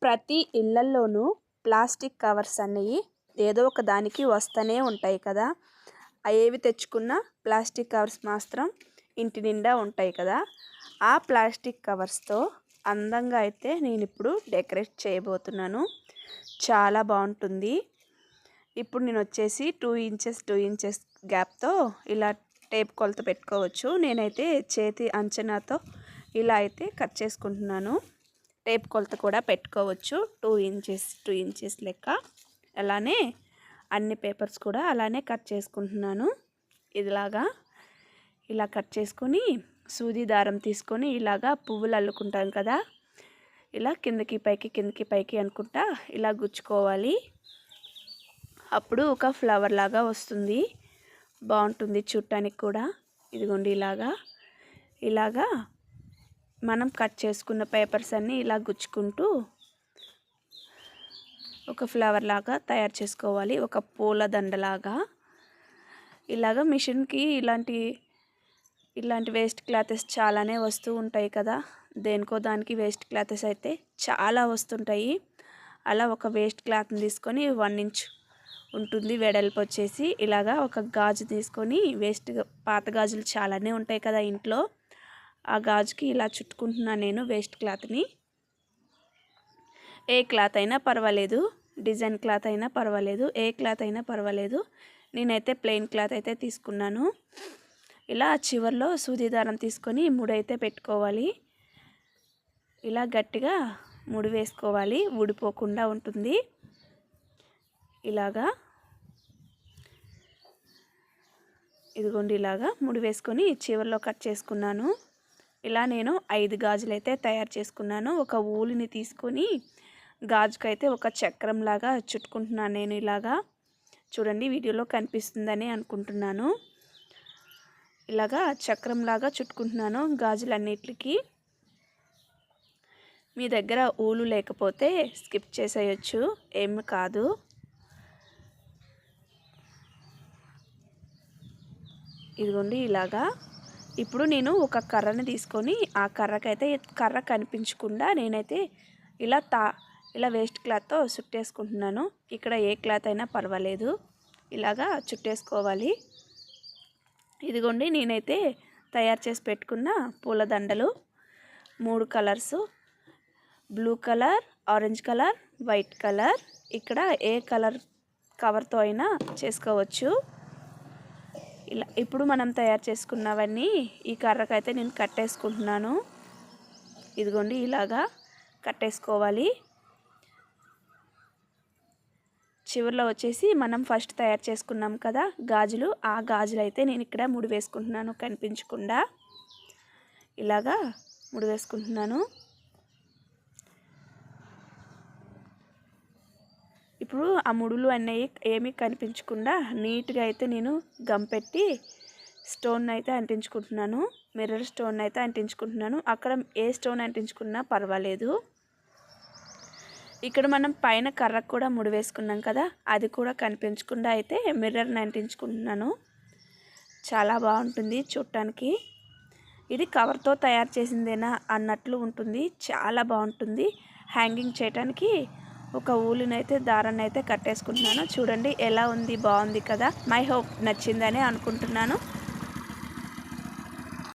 ప్రతి ఇళ్లల్లోనూ plastic covers అనేవి ఏదో ఒక దానికి వస్తూనే ఉంటాయి కదా. ఏవి తెచ్చుకున్నా ప్లాస్టిక్ కవర్స్ మాత్రం ఇంటి నిండా ఉంటాయి కదా. ఆ ప్లాస్టిక్ కవర్స్తో అందంగా అయితే నేను ఇప్పుడు డెకరేట్ చేయబోతున్నాను. చాలా బాగుంటుంది. ఇప్పుడు నేను వచ్చేసి 2 ఇంచెస్ గ్యాప్తో ఇలా టేప్ కొలత పెట్టుకోవచ్చు. నేనైతే చేతి అంచనాతో ఇలా అయితే కట్ చేసుకుంటున్నాను. టేప్ కొలత కూడా పెట్టుకోవచ్చు. 2 ఇంచెస్ లెక్క. అలానే అన్ని పేపర్స్ కూడా అలానే కట్ చేసుకుంటున్నాను. ఇలా కట్ చేసుకొని సూది దారం తీసుకొని ఇలాగా పువ్వులు అల్లుకుంటాం కదా, ఇలా కిందకి పైకి అనుకుంటా ఇలా గుచ్చుకోవాలి. అప్పుడు ఒక ఫ్లవర్ లాగా వస్తుంది. బాగుంటుంది చూడటానికి కూడా. ఇదిగోండి ఇలాగా మనం కట్ చేసుకున్న పేపర్స్ అన్నీ ఇలా గుచ్చుకుంటూ ఒక ఫ్లవర్ లాగా తయారు చేసుకోవాలి. ఒక పూల దండలాగా. ఇలాగ మిషన్కి ఇలాంటి వేస్ట్ క్లాతెస్ చాలానే వస్తూ ఉంటాయి కదా. దేనికో దానికి వేస్ట్ క్లాతెస్ అయితే చాలా వస్తుంటాయి. అలా ఒక వేస్ట్ క్లాత్ని తీసుకొని 1 ఇంచ్ ఉంటుంది వెడల్పు వచ్చేసి. ఇలాగా ఒక గాజు తీసుకొని పాత గాజులు చాలానే ఉంటాయి కదా ఇంట్లో. ఆ గాజుకి ఇలా చుట్టుకుంటున్నాను నేను వేస్ట్ క్లాత్ని. ఏ క్లాత్ అయినా పర్వాలేదు, డిజైన్ క్లాత్ అయినా పర్వాలేదు, ఏ క్లాత్ అయినా పర్వాలేదు. నేనైతే ప్లెయిన్ క్లాత్ అయితే తీసుకున్నాను. ఇలా చివర్లో సూది దారం తీసుకొని ముడైతే పెట్టుకోవాలి. ఇలా గట్టిగా ముడి వేసుకోవాలి, ఊడిపోకుండా ఉంటుంది. ఇదిగోండి ఇలాగా ముడి వేసుకొని చివర్లో కట్ చేసుకున్నాను. ఇలా నేను 5 గాజులు అయితే తయారు చేసుకున్నాను. ఒక ఊలిని తీసుకొని గాజుకైతే ఒక చక్రం లాగా చుట్టుకుంటున్నాను నేను. ఇలాగా చూడండి, వీడియోలో కనిపిస్తుందని అనుకుంటున్నాను. ఇలాగా చక్రం లాగా చుట్టుకుంటున్నాను గాజులన్నిటికి. మీ దగ్గర ఊలు లేకపోతే స్కిప్ చేసేయచ్చు, ఏమి కాదు. ఇదిగోండి ఇలాగా. ఇప్పుడు నేను ఒక కర్రని తీసుకొని ఆ కర్ర కనిపించకుండా నేనైతే ఇలా వేస్ట్ క్లాత్తో చుట్టేసుకుంటున్నాను. ఇక్కడ ఏ క్లాత్ అయినా పర్వాలేదు, ఇలాగా చుట్టేసుకోవాలి. ఇదిగోండి నేనైతే తయారు చేసి పెట్టుకున్న పూలదండలు 3 colours, blue colour, orange colour, white colour. ఇక్కడ ఏ కలర్ కవర్తో అయినా చేసుకోవచ్చు. ఇప్పుడు మనం తయారు చేసుకున్నవన్నీ ఈ కర్రకైతే నేను కట్టేసుకుంటున్నాను. ఇదిగోండి ఇలాగా కట్టేసుకోవాలి. చివరిలో వచ్చేసి మనం ఫస్ట్ తయారు చేసుకున్నాం కదా గాజులు, ఆ గాజులు అయితే నేను ఇక్కడ ముడి వేసుకుంటున్నాను కనిపించకుండా. ఇలాగా ముడి వేసుకుంటున్నాను. ఇప్పుడు ఆ ముడులు అనేవి ఏమీ కనిపించకుండా నీట్గా అయితే నేను గమ్ పెట్టి స్టోన్ అయితే అంటించుకుంటున్నాను. మిర్రర్ స్టోన్ అయితే అంటించుకుంటున్నాను. అక్కడ ఏ స్టోన్ అంటించుకున్నా పర్వాలేదు. ఇక్కడ మనం పైన కర్రకు కూడా ముడి వేసుకున్నాం కదా, అది కూడా కనిపించకుండా అయితే మిర్రర్ని అంటించుకుంటున్నాను. చాలా బాగుంటుంది చూడటానికి. ఇది కవర్తో తయారు చేసిందేనా అన్నట్లు ఉంటుంది. చాలా బాగుంటుంది. హ్యాంగింగ్ చేయడానికి ఒక ఊలునైతే దారాన్ని అయితే కట్టేసుకుంటున్నాను. చూడండి ఎలా ఉంది, బాగుంది కదా. మై హోప్ నచ్చిందని అనుకుంటున్నాను.